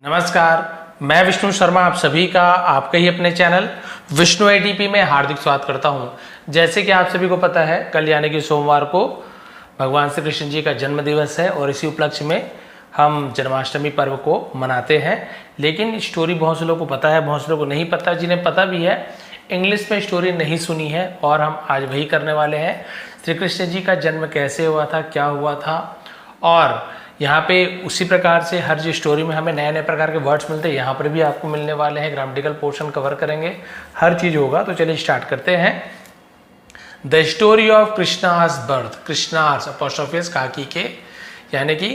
नमस्कार, मैं विष्णु शर्मा आप सभी का आपके ही अपने चैनल विष्णु एटीपी में हार्दिक स्वागत करता हूं। जैसे कि आप सभी को पता है, कल यानी कि सोमवार को भगवान श्री कृष्ण जी का जन्म दिवस है और इसी उपलक्ष्य में हम जन्माष्टमी पर्व को मनाते हैं। लेकिन स्टोरी बहुत से लोगों को पता है, बहुत से लोगों को नहीं पता। जिन्हें पता भी है, इंग्लिश में स्टोरी नहीं सुनी है और हम आज वही करने वाले हैं। श्री कृष्ण जी का जन्म कैसे हुआ था, क्या हुआ था, और यहाँ पे उसी प्रकार से हर जी स्टोरी में हमें नए नए प्रकार के वर्ड्स मिलते हैं, यहाँ पर भी आपको मिलने वाले हैं। ग्रामेटिकल पोर्शन कवर करेंगे, हर चीज़ होगा। तो चलिए स्टार्ट करते हैं। The story of Krishna's birth, Krishna's apostrophes काकी के, यानी कि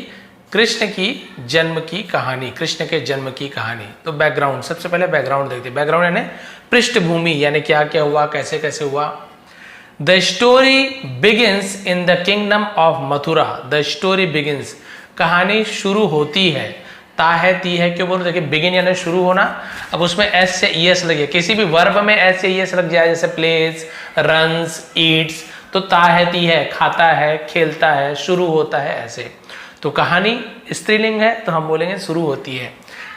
कृष्ण की जन्म की कहानी, कृष्ण के जन्म की कहानी। तो बैकग्राउंड, सबसे पहले बैकग्राउंड देखते हैं। बैकग्राउंड यानी पृष्ठभूमि, यानी क्या क्या हुआ, कैसे कैसे हुआ। The story begins in the kingdom of Mathura. The story begins, कहानी शुरू होती है। ता है ती है क्यों बोलो, देखिए बिगिन यानी शुरू होना। अब उसमें एस से ईएस लगे, किसी भी वर्ब में एस से ईएस लग जाए, जैसे प्लेस, रन्स, ईट्स, तो ता है ती है, खाता है, खेलता है, शुरू होता है, ऐसे। तो कहानी स्त्रीलिंग है तो हम बोलेंगे शुरू होती है।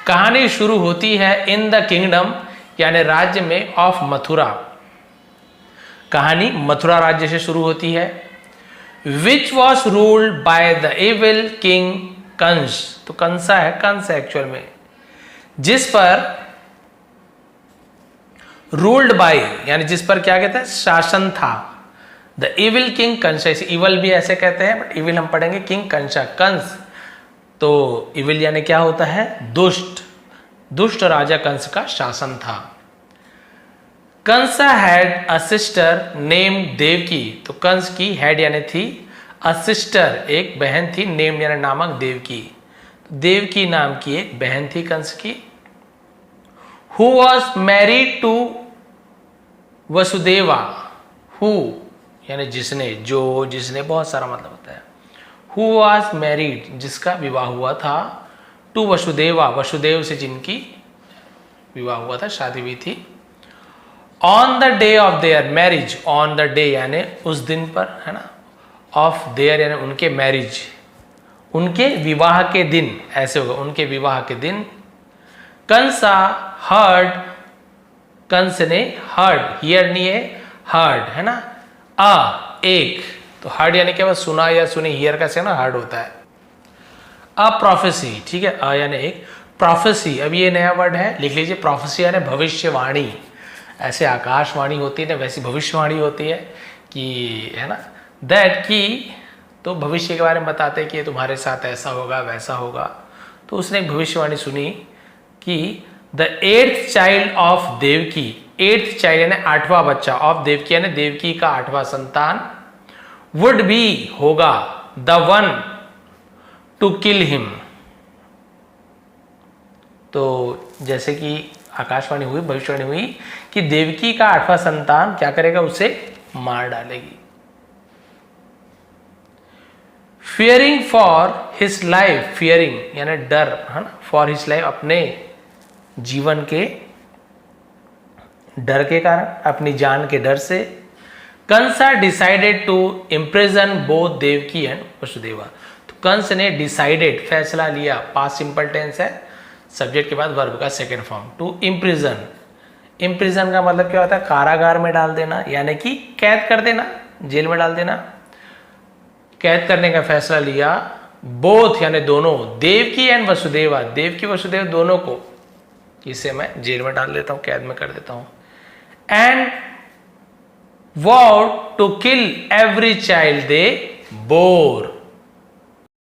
कहानी शुरू होती है इन द किंगडम, यानी राज्य में, ऑफ मथुरा। कहानी मथुरा राज्य से शुरू होती है। Which was ruled by the evil king Kans, तो कंसा है, कंस है एक्चुअल में, जिस पर रूल्ड बाय, यानी जिस पर क्या कहते हैं, शासन था। The evil king Kansa, evil भी ऐसे कहते हैं, बट इविल हम पढ़ेंगे किंग कंसा, कंस। तो इविल यानी क्या होता है, दुष्ट, दुष्ट राजा कंस का शासन था। Kansa had a sister named Devaki, तो कंस की हैड यानी थी, अ सिस्टर एक बहन थी, नेम्ड यानी नामक, देवकी, देवकी नाम की एक बहन थी कंस की। Who was married to Vasudeva, who यानी जिसने, जो, जिसने, बहुत सारा मतलब होता है। हु वॉज मैरिड, जिसका विवाह हुआ था, टू वसुदेवा, वसुदेव से जिनकी विवाह हुआ था, शादी हुई थी। On the day of their marriage, on the day यानी उस दिन पर, है ना, ऑफ देयर यानी उनके मैरिज, उनके विवाह के दिन, ऐसे होगा, उनके विवाह के दिन। कंसा हर्ड, कंस ने हर्ड, हियर नहीं है, हर्ड है ना, एक, तो हर्ड यानी क्या, सुना या सुनी, हियर का से ना हर्ड होता है। अ प्रोफेसी, ठीक है, अ यानी एक, प्रोफेसी, अब ये नया वर्ड है, लिख लीजिए। प्रोफेसी यानी भविष्यवाणी, ऐसे आकाशवाणी होती है ना, वैसी भविष्यवाणी होती है कि, है ना, दैट की, तो भविष्य के बारे में बताते हैं कि तुम्हारे साथ ऐसा होगा, वैसा होगा। तो उसने एक भविष्यवाणी सुनी कि the 8th child of Devaki, 8th child यानी 8वां बच्चा, ऑफ देवकी यानी देवकी का 8वां संतान, वुड बी होगा, the one to kill him. तो जैसे कि आकाशवाणी हुई, भविष्यवाणी हुई कि देवकी का 8वां संतान क्या करेगा, उसे मार डालेगी। Fearing for his life, fearing यानी डर, है ना, फॉर हिज लाइफ अपने जीवन के डर के कारण, अपनी जान के डर से, Kansa decided to imprison both Devaki and Vasudeva. तो कंस ने डिसाइडेड, फैसला लिया, पास्ट सिंपल टेंस है, सब्जेक्ट के बाद वर्ब का second form, to imprison. Imprison का मतलब क्या होता है, कारागार में डाल देना, यानी कि कैद कर देना, जेल में डाल देना। कैद करने का फैसला लिया, बोथ यानी दोनों, देवकी एंड वसुदेवा, देवकी वसुदेव दोनों को, इसे मैं जेल में डाल देता हूं, कैद में कर देता हूं। And vowed to kill every child they bore,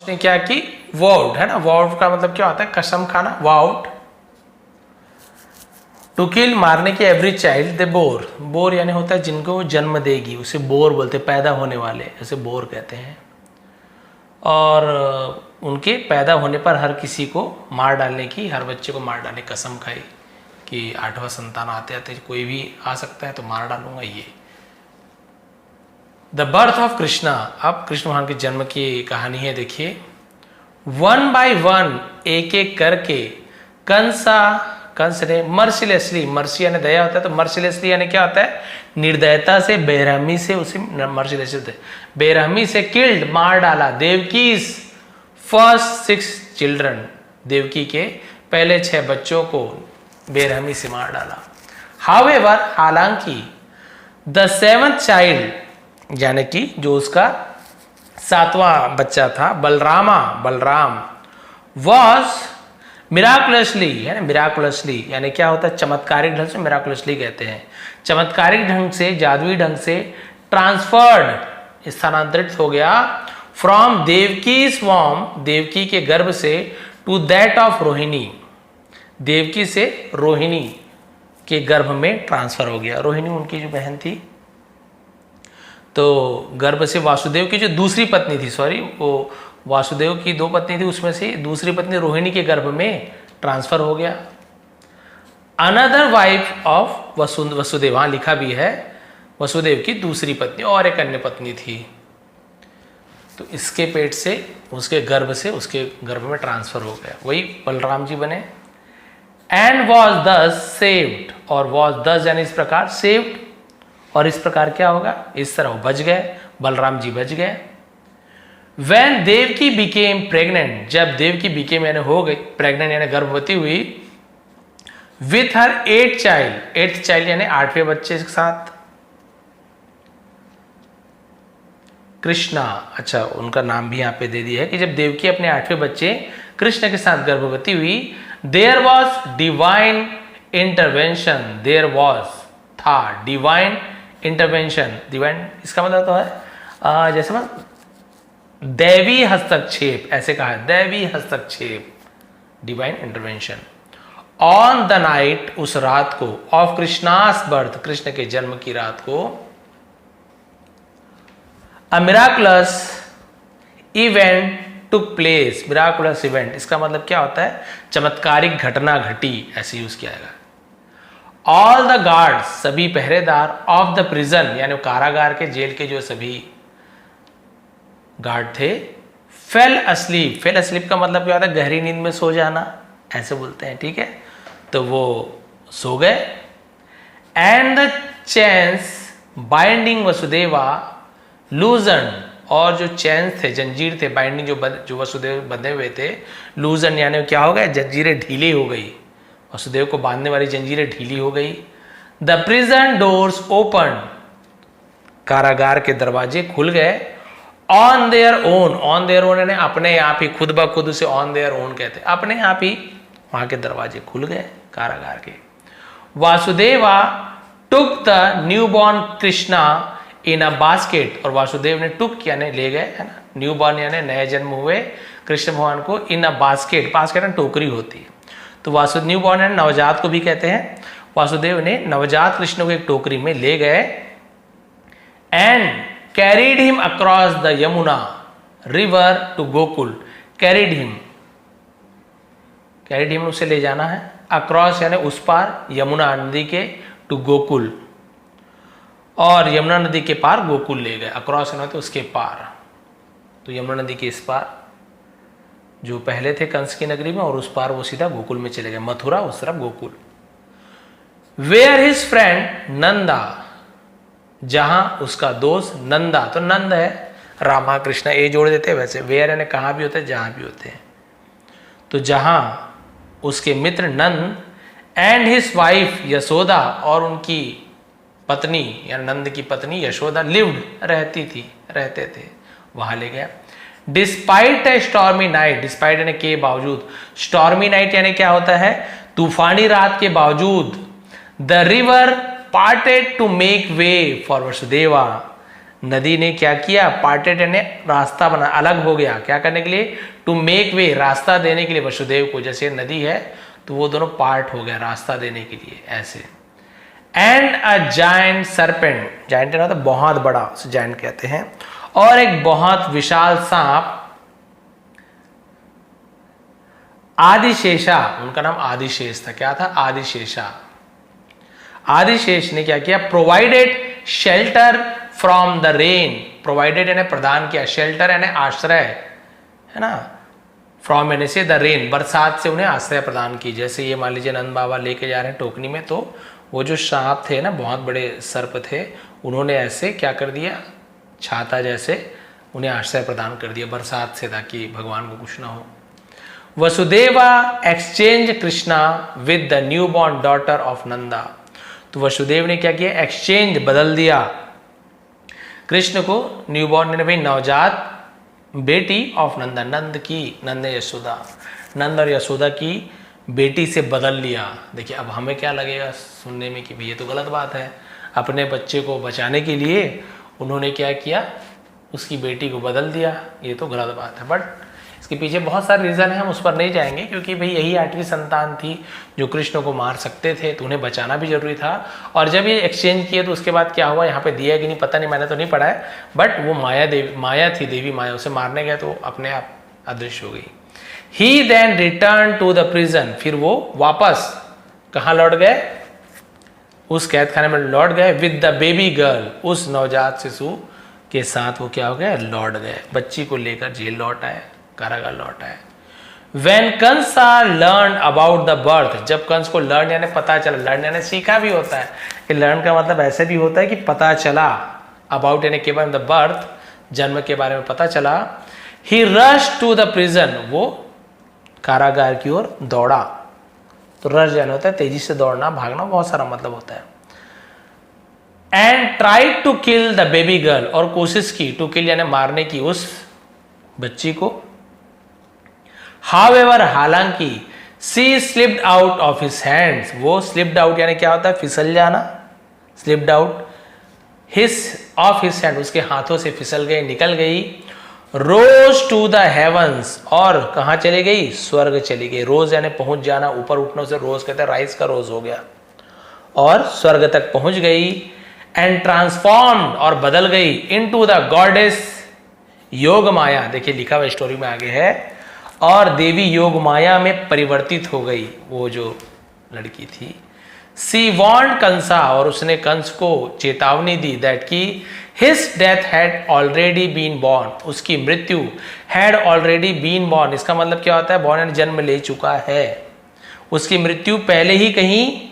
उसने क्या की, वॉड है ना, वॉड का मतलब क्या होता है, कसम खाना, वाउड, टू किल मारने की, every child they bore, bore यानी होता है जिनको जन्म देगी, उसे बोर बोलते, पैदा होने वाले, ऐसे बोर कहते हैं। और उनके पैदा होने पर हर किसी को मार डालने की, हर बच्चे को मार डालने की कसम खाई कि 8वां संतान आते आते कोई भी आ सकता है तो मार डालूंगा। ये द बर्थ ऑफ कृष्णा, अब कृष्ण भगवान के जन्म की कहानी है। देखिए, वन बाय वन, एक एक करके, कंस ने मर्सिलेसली, मर्सी यानी दया होता है, तो मर्सिलेसली यानी क्या होता है, निर्दयता से, बेरहमी से, उसे मर्सिलेसली, बेरहमी से, किल्ड मार डाला, देवकीज फर्स्ट 6 चिल्ड्रन, देवकी के पहले 6 बच्चों को बेरहमी से मार डाला। हाउएवर, हालांकि द 7th चाइल्ड यानी कि जो उसका 7वां बच्चा था, बलराम वॉज मिराकुलसली, है ना, मिराकुलसली यानी क्या होता है, चमत्कारिक ढंग से, मिराकुलसली कहते हैं, चमत्कारिक ढंग से, जादुई ढंग से ट्रांसफर्ड, स्थानांतरित हो गया, फ्रॉम देवकी स्वॉम, देवकी के गर्भ से, to that of Rohini, Devaki से रोहिणी के गर्भ में ट्रांसफर हो गया। रोहिणी उनकी जो बहन थी, तो गर्भ से वासुदेव की जो दूसरी पत्नी थी, सॉरी, वो वासुदेव की 2 पत्नी थी, उसमें से दूसरी पत्नी रोहिणी के गर्भ में ट्रांसफर हो गया। अनदर वाइफ ऑफ वसुदेव, वहां लिखा भी है वसुदेव की दूसरी पत्नी और एक अन्य पत्नी थी, तो इसके पेट से, उसके गर्भ से उसके गर्भ में ट्रांसफर हो गया, वही बलराम जी बने। एंड वॉज दस सेव्ड, और वॉज दस यानी इस प्रकार, सेव्ड, और इस प्रकार क्या होगा, इस तरह वो बच गए, बलराम जी बच गए। When देवकी बिकेम प्रेग्नेंट, जब देवकी बिकेम यानी हो गई प्रेग्नेंट यानी गर्भवती हुई, with her 8th child, 8th child यानी 8वें बच्चे के साथ, कृष्णा, अच्छा उनका नाम भी यहाँ पे दे दिया है कि जब देवकी अपने 8वें बच्चे कृष्ण के साथ गर्भवती हुई, there was divine intervention, there was था डिवाइन इंटरवेंशन, डिवाइन इसका मतलब तो है जैसे दैवी हस्तक्षेप, ऐसे कहा है, दैवी हस्तक्षेप, divine intervention, on the night, उस रात को, ऑफ कृष्णास बर्थ, कृष्ण के जन्म की रात को, a miraculous event took place, miraculous event इसका मतलब क्या होता है, चमत्कारिक घटना घटी, ऐसे यूज किया जाएगा। ऑल द गार्ड्स, सभी पहरेदार, ऑफ द प्रिजन यानी कारागार के, जेल के जो सभी गार्ड थे, फेल अस्लीप, फेल अस्लीप का मतलब क्या होता है, गहरी नींद में सो जाना, ऐसे बोलते हैं, ठीक है, तो वो सो गए। And the chains binding Vasudeva लूजन, और जो चेन्स थे, जंजीर थे, बाइंडिंग जो वसुदेव बंधे हुए थे, लूजन यानी क्या हो गया, जंजीरें ढीली हो गई, वसुदेव को बांधने वाली जंजीरें ढीली हो गई। द प्रिजन डोर्स ओपन, कारागार के दरवाजे खुल गए। On their own, on their own यानी अपने आप ही, खुद ब खुद से ऑन देयर ओन कहते हैं, अपने आप ही वहां के दरवाजे खुल गए कारागार के। Vasudeva took the newborn Krishna in a basket, और वासुदेव ने टुक यानी ले गए, है ना, न्यूबॉर्न यानी नए जन्म हुए कृष्ण भगवान को, इन अ बास्केट, बास्केट यानी टोकरी होती है, तो वासुदेव न्यूबॉर्न यानी नवजात को भी कहते हैं, वासुदेव ने नवजात कृष्ण को एक टोकरी में ले गए। And carried him across the Yamuna river to Gokul, carried him उसे ले जाना है, across यानी उस पार, यमुना नदी के, to गोकुल, और यमुना नदी के पार गोकुल ले गए, across यानी तो उसके पार, तो यमुना नदी के इस पार जो पहले थे कंस की नगरी में, और उस पार वो सीधा गोकुल में चले गए, मथुरा उस तरफ Gokul. Where his friend Nanda, जहां उसका दोस्त नंदा, तो नंद है, रामा कृष्णा ए जोड़ देते हैं, वैसे वेयर यानी कहाँ भी होते हैं, जहां भी होते हैं, तो जहां उसके मित्र नंद, एंड हिज वाइफ यशोदा, और उनकी पत्नी यानी नंद की पत्नी यशोदा, लिव्ड रहते थे, वहां ले गया। डिस्पाइट ए स्टॉर्मी नाइट, डिस्पाइट यानी के बावजूद, स्टॉर्मी नाइट यानी क्या होता है, तूफानी रात के बावजूद, the river parted to make way for Vasudeva, नदी ने क्या किया, पार्टेड यानी रास्ता बना, अलग हो गया, क्या करने के लिए, टू मेक वे, रास्ता देने के लिए वसुदेव को, जैसे नदी है तो वो दोनों पार्ट हो गया रास्ता देने के लिए, ऐसे। And a giant serpent, giant ना तो बहुत बड़ा, उसे जायंट कहते हैं, और एक बहुत विशाल सांप, आदिशेषा, उनका नाम आदिशेष था, क्या था, आदिशेषा, आदिशेष ने क्या किया, provided shelter from the rain, provided यानी प्रदान किया, शेल्टर यानी आश्रय, है ना, फ्रॉम यानी से द रेन, बरसात से उन्हें आश्रय प्रदान की। जैसे ये मान लीजिए नंद बाबा लेके जा रहे हैं टोकनी में, तो वो जो सांप थे ना, बहुत बड़े सर्प थे, उन्होंने ऐसे क्या कर दिया, छाता जैसे उन्हें आश्रय प्रदान कर दिया बरसात से, ताकि भगवान को कुछ ना हो। Vasudeva exchange Krishna with the new born daughter of Nanda. तो वसुदेव ने क्या किया, एक्सचेंज बदल दिया कृष्ण को न्यू बॉर्न ने भाई नवजात बेटी ऑफ नंदा, नंद की, नंद यशोदा, नंद और यशोदा की बेटी से बदल लिया। देखिए अब हमें क्या लगेगा सुनने में कि भाई ये तो गलत बात है, अपने बच्चे को बचाने के लिए उन्होंने क्या किया, उसकी बेटी को बदल दिया, ये तो गलत बात है। बट इसके पीछे बहुत सारे रीज़न हैं, हम उस पर नहीं जाएंगे, क्योंकि भाई यही 8वीं संतान थी जो कृष्ण को मार सकते थे, तो उन्हें बचाना भी जरूरी था। और जब ये एक्सचेंज किए तो उसके बाद क्या हुआ, यहाँ पे दिया कि नहीं पता नहीं, मैंने तो नहीं पढ़ा है, बट वो माया थी, देवी माया, उसे मारने गए तो अपने आप अदृश्य हो गई। He then return to the prison, फिर वो वापस कहाँ लौट गए, उस कैद खाने में लौट गए, विद द बेबी गर्ल, उस नवजात शिशु के साथ वो क्या हो गया, लौट गए, बच्ची को लेकर जेल लौट आए, कारागार लौट आए। When Kansa learn about the birth, जब कंस को लर्न यानी पता चला, लर्न यानी सीखा भी होता है, कि लर्न का मतलब ऐसे भी होता है कि पता चला, अबाउट यानी के बारे में, द बर्थ जन्म के बारे में पता चला। ही रश टू द प्रिजन, वो कारागार की ओर दौड़ा। तो रश यानी होता है तेजी से दौड़ना, भागना, बहुत सारा मतलब होता है। And tried to kill the baby girl, और कोशिश की, टू किल यानी मारने की, उस बच्ची को। However, हालांकि she slipped out of his hands, वो स्लिप्ड आउट यानी क्या होता है, फिसल जाना, slipped out his of his hand, उसके हाथों से फिसल गई, निकल गई। रोज टू द हेवंस, और कहाँ चली गई, स्वर्ग चली गई। रोज यानी पहुंच जाना, ऊपर उठने से रोज कहते हैं, राइज का रोज हो गया, और स्वर्ग तक पहुंच गई। एंड ट्रांसफॉर्म्ड, और बदल गई, इनटू द गॉडेस योग माया, देखिए लिखा हुआ स्टोरी में आगे है, और देवी योग माया में परिवर्तित हो गई वो जो लड़की थी। सी वॉन्ट कंसा, और उसने कंस को चेतावनी दी, दैट की his death had already been born, उसकी मृत्यु, हैड ऑलरेडी बीन बॉर्न, इसका मतलब क्या होता है, बॉर्न यानी जन्म ले चुका है, उसकी मृत्यु पहले ही कहीं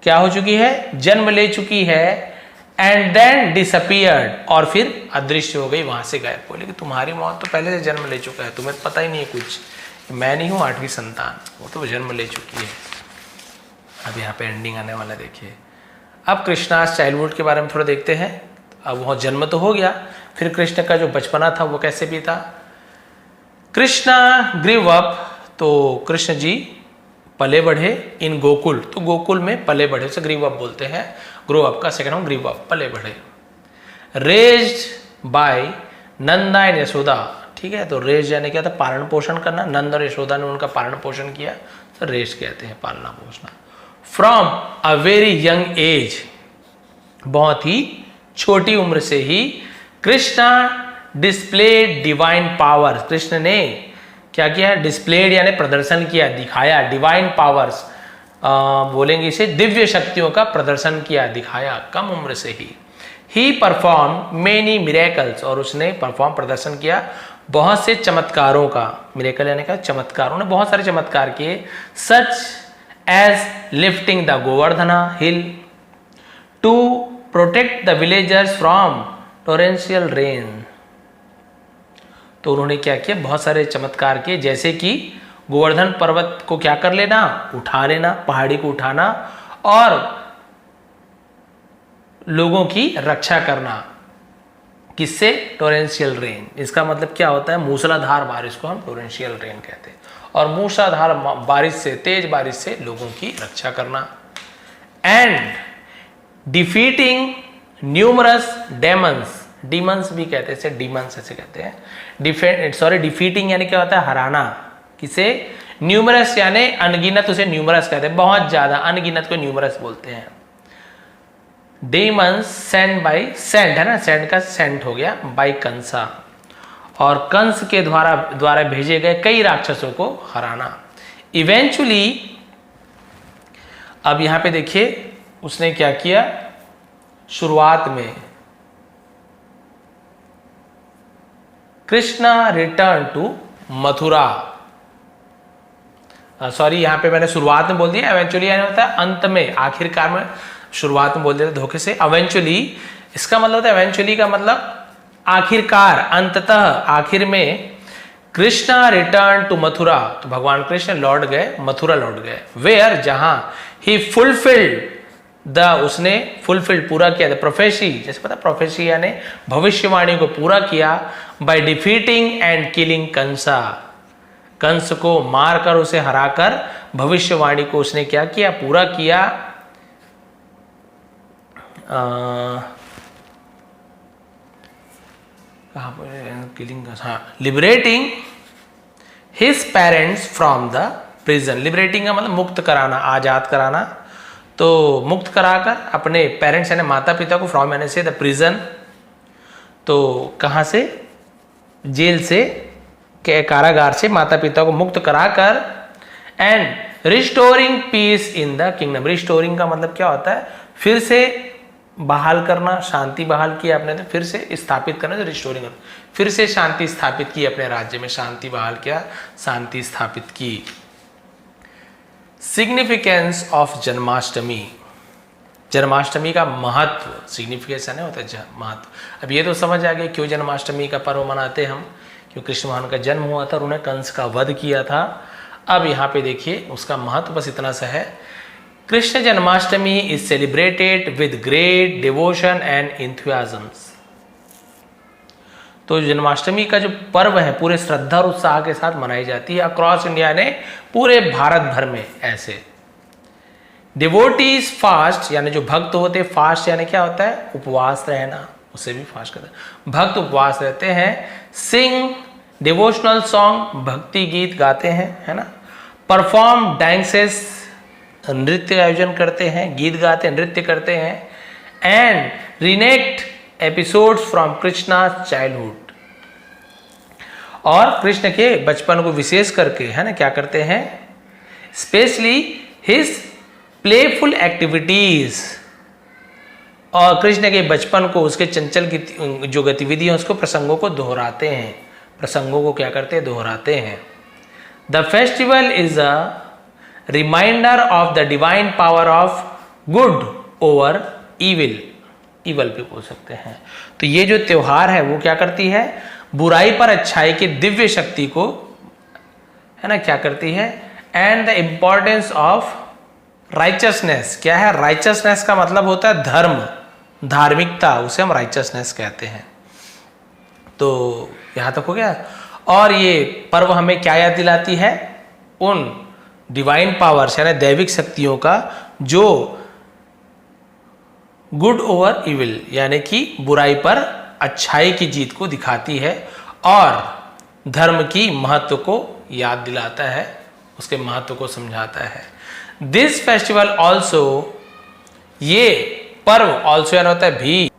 क्या हो चुकी है, जन्म ले चुकी है। एंड देन डिसअपियर्ड, और फिर अदृश्य हो गई, वहां से गायब। बोले कि तुम्हारी मौत तो पहले से जन्म ले चुका है, तुम्हें पता ही नहीं है कुछ, मैं नहीं हूं 8वीं संतान, वो तो जन्म ले चुकी है। अब यहाँ पे एंडिंग आने वाला देखिए। अब कृष्णास चाइल्डहुड के बारे में थोड़ा देखते हैं। अब वह जन्म तो हो गया, फिर कृष्ण का जो बचपना था वो कैसे बीता। कृष्णा ग्रीव अप, तो कृष्ण जी पले बढ़े इन गोकुल, तो गोकुल में पले बढ़े, उसे ग्रीव अप बोलते हैं, ग्रो अप का सेकंड हम ग्रीव अप, पले बढ़े। Raised bye Nanda and Yashoda, ठीक है, तो रेज यानी क्या था, पालन पोषण करना, नंद और यशोदा ने उनका पालन पोषण किया, तो रेज कहते हैं पालना पोषण। From a very young age, बहुत ही छोटी उम्र से ही Krishna displayed divine power, Krishna ने क्या किया, डिस्प्लेड यानी प्रदर्शन किया, दिखाया, डिवाइन पावर्स बोलेंगे इसे, दिव्य शक्तियों का प्रदर्शन किया, दिखाया कम उम्र से ही परफॉर्म मेनी मिरेकल्स, और उसने परफॉर्म प्रदर्शन किया बहुत से चमत्कारों का, मिरेकल यानी का चमत्कारों ने बहुत सारे चमत्कार किए, such as lifting the Govardhana hill to protect the villagers from torrential rain. तो उन्होंने क्या किया, बहुत सारे चमत्कार किए, जैसे कि गोवर्धन पर्वत को क्या कर लेना, उठा लेना, पहाड़ी को उठाना, और लोगों की रक्षा करना, किससे, टोरेंशियल रेन। इसका मतलब क्या होता है, मूसलाधार बारिश को हम टोरेंशियल रेन कहते हैं, और मूसलाधार बारिश से, तेज बारिश से लोगों की रक्षा करना। And defeating numerous demons, demons भी कहते हैं इसे, डीमंस ऐसे कहते हैं, डिफीटिंग यानी क्या होता है, हराना, किसे, न्यूमरस यानी अनगिनत, उसे न्यूमरस कहते हैं, बहुत ज्यादा, अनगिनत को न्यूमरस बोलते हैं। डेमंस सेंट बाय, सेंट है ना, सेंट का सेंट हो गया, बाय कंसा, और कंस के द्वारा भेजे गए कई राक्षसों को हराना। इवेंचुअली, अब यहां पे देखिए उसने क्या किया, शुरुआत में Krishna return to Mathura, sorry यहां पे मैंने शुरुआत में बोल दिया, एवेंचुअली यानी होता है अंत में, आखिरकार में, शुरुआत में बोल दिया धोखे से, एवेंचुअली इसका मतलब होता है, एवेंचुअली का मतलब आखिरकार, अंततः, आखिर में कृष्णा रिटर्न टू मथुरा, तो भगवान कृष्ण लौट गए, मथुरा लौट गए। वेयर, जहां ही फुलफिल्ड द, उसने फुलफिल्ड पूरा किया, द प्रोफेसी, जैसे पता प्रोफेसी यानी भविष्यवाणी को पूरा किया, by defeating and killing Kansa, Kans को मारकर उसे हराकर भविष्यवाणी को उसने क्या किया, पूरा किया। किलिंग, हाँ, liberating his parents from the prison, liberating का मतलब मुक्त कराना, आजाद कराना, तो मुक्त कराकर अपने पेरेंट्स यानी माता पिता को, फ्रॉम यानी से द प्रिजन, तो कहाँ से, जेल से, के कारागार से माता पिता को मुक्त कराकर, and restoring peace in the kingdom, restoring का मतलब क्या होता है, फिर से बहाल करना, शांति बहाल की आपने, तो फिर से स्थापित करना, तो रिस्टोरिंग, फिर से शांति स्थापित की, अपने राज्य में शांति बहाल किया, शांति स्थापित की। सिग्निफिकेंस ऑफ जन्माष्टमी, जन्माष्टमी का महत्व, सिग्निफिकेशन है होता है महत्व। अब ये तो समझ आ गया क्यों जन्माष्टमी का पर्व मनाते हम, क्यों कृष्ण भगवान का जन्म हुआ था और उन्हें कंस का वध किया था। अब यहाँ पे देखिए उसका महत्व बस इतना सा है, Krishna Janmashtami is celebrated with great devotion and enthusiasm, तो जन्माष्टमी का जो पर्व है पूरे श्रद्धा और उत्साह के साथ मनाई जाती है अक्रॉस इंडिया ने, पूरे भारत भर में ऐसे। डिवोटीज फास्ट, यानी जो भक्त होते, फास्ट यानी क्या होता है, उपवास रहना, उसे भी फास्ट कहते हैं, भक्त उपवास रहते हैं। सिंग डिवोशनल सॉन्ग, भक्ति गीत गाते हैं, है ना। परफॉर्म डांसेस, नृत्य आयोजन करते हैं, गीत गाते हैं, नृत्य करते हैं। And reenact episodes from Krishna childhood, और कृष्ण के बचपन को विशेष करके, है ना, क्या करते हैं, स्पेशली हिज प्लेफुल एक्टिविटीज, और कृष्ण के बचपन को, उसके चंचल की जो गतिविधियां, उसको प्रसंगों को दोहराते हैं, प्रसंगों को क्या करते हैं, दोहराते हैं। The festival is a reminder of the divine power of good over evil, evil भी बोल सकते हैं। तो ये जो त्योहार है वो क्या करती है, बुराई पर अच्छाई की दिव्य शक्ति को, है ना, क्या करती है। And the importance of richness, क्या है, राइचसनेस का मतलब होता है धर्म, धार्मिकता, उसे हम राइचसनेस कहते हैं। तो यहां तक हो गया। और ये पर्व हमें क्या याद दिलाती है, उन डिवाइन पावर्स यानी दैविक शक्तियों का जो गुड ओवर इविल यानी कि बुराई पर अच्छाई की जीत को दिखाती है, और धर्म की महत्व को याद दिलाता है, उसके महत्व को समझाता है। दिस फेस्टिवल ऑल्सो, ये पर्व ऑल्सो यानी होता है भी,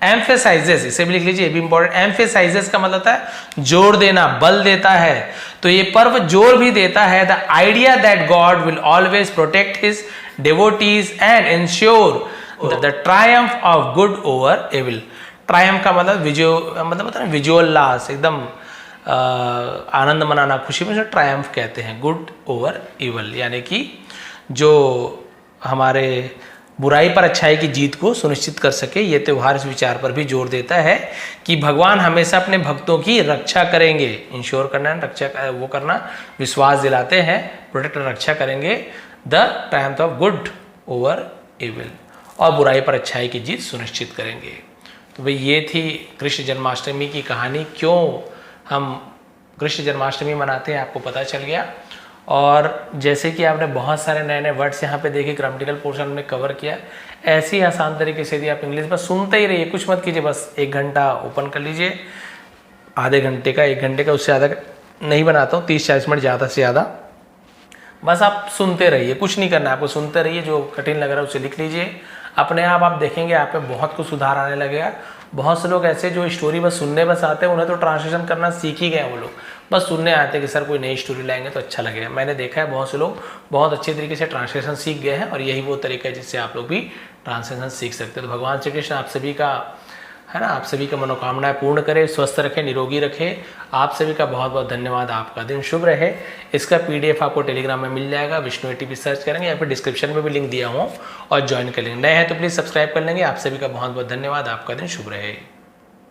एम्फेसाइजेस, इसे भी लिख लीजिए, ये भी इंपॉर्टेंट। एम्फेसाइजेस का मतलब होता है जोर देना, बल देता है। तो ये पर्व जोर भी देता है the idea that God will always protect his devotees and ensure the triumph of good over evil. Triumph का मतलब विजय, मतलब होता है ना विजुअल्लास, एकदम आनंद मनाना, खुशी में, ट्रायम्फ कहते हैं, गुड ओवर इवल, यानी कि जो हमारे बुराई पर अच्छाई की जीत को सुनिश्चित कर सके। ये त्यौहार इस विचार पर भी जोर देता है कि भगवान हमेशा अपने भक्तों की रक्षा करेंगे, इंश्योर करना, रक्षा वो करना, विश्वास दिलाते हैं, प्रोटेक्ट, रक्षा करेंगे, the triumph of good over evil, और बुराई पर अच्छाई की जीत सुनिश्चित करेंगे। तो भाई ये थी कृष्ण जन्माष्टमी की कहानी, क्यों हम कृष्ण जन्माष्टमी मनाते हैं आपको पता चल गया। और जैसे कि आपने बहुत सारे नए नए वर्ड्स यहाँ पे देखे, ग्रामेटिकल पोर्शन में कवर किया, ऐसे ही आसान तरीके से यदि आप इंग्लिश बस सुनते ही रहिए, कुछ मत कीजिए, बस 1 घंटा ओपन कर लीजिए, आधे घंटे का, 1 घंटे का, उससे ज़्यादा नहीं बनाता हूँ, 30-40 मिनट ज़्यादा से ज़्यादा, बस आप सुनते रहिए, कुछ नहीं करना है आपको, सुनते रहिए, जो कठिन लग रहा है उसे लिख लीजिए, अपने आप देखेंगे आप में बहुत कुछ सुधार आने लगेगा। बहुत से लोग ऐसे जो स्टोरी बस सुनने बस आते हैं, उन्हें तो ट्रांसलेशन करना सीख ही गए, वो लोग बस सुनने आते हैं कि सर कोई नई स्टोरी लाएंगे तो अच्छा लगेगा। मैंने देखा है बहुत से लोग बहुत अच्छे तरीके से ट्रांसलेशन सीख गए हैं, और यही वो तरीका है जिससे आप लोग भी ट्रांसलेशन सीख सकते हैं। तो भगवान श्री कृष्ण आप सभी का, है ना, आप सभी का मनोकामनाएं पूर्ण करे, स्वस्थ रखे, निरोगी रखे। आप सभी का बहुत बहुत धन्यवाद, आपका दिन शुभ रहे। इसका PDF आपको टेलीग्राम में मिल जाएगा, विष्णु ATP सर्च करेंगे, या फिर डिस्क्रिप्शन में भी लिंक दिया हूँ, और ज्वाइन कर लेंगे। नए हैं तो प्लीज़ सब्सक्राइब कर लेंगे। आप सभी का बहुत बहुत धन्यवाद, आपका दिन शुभ रहे।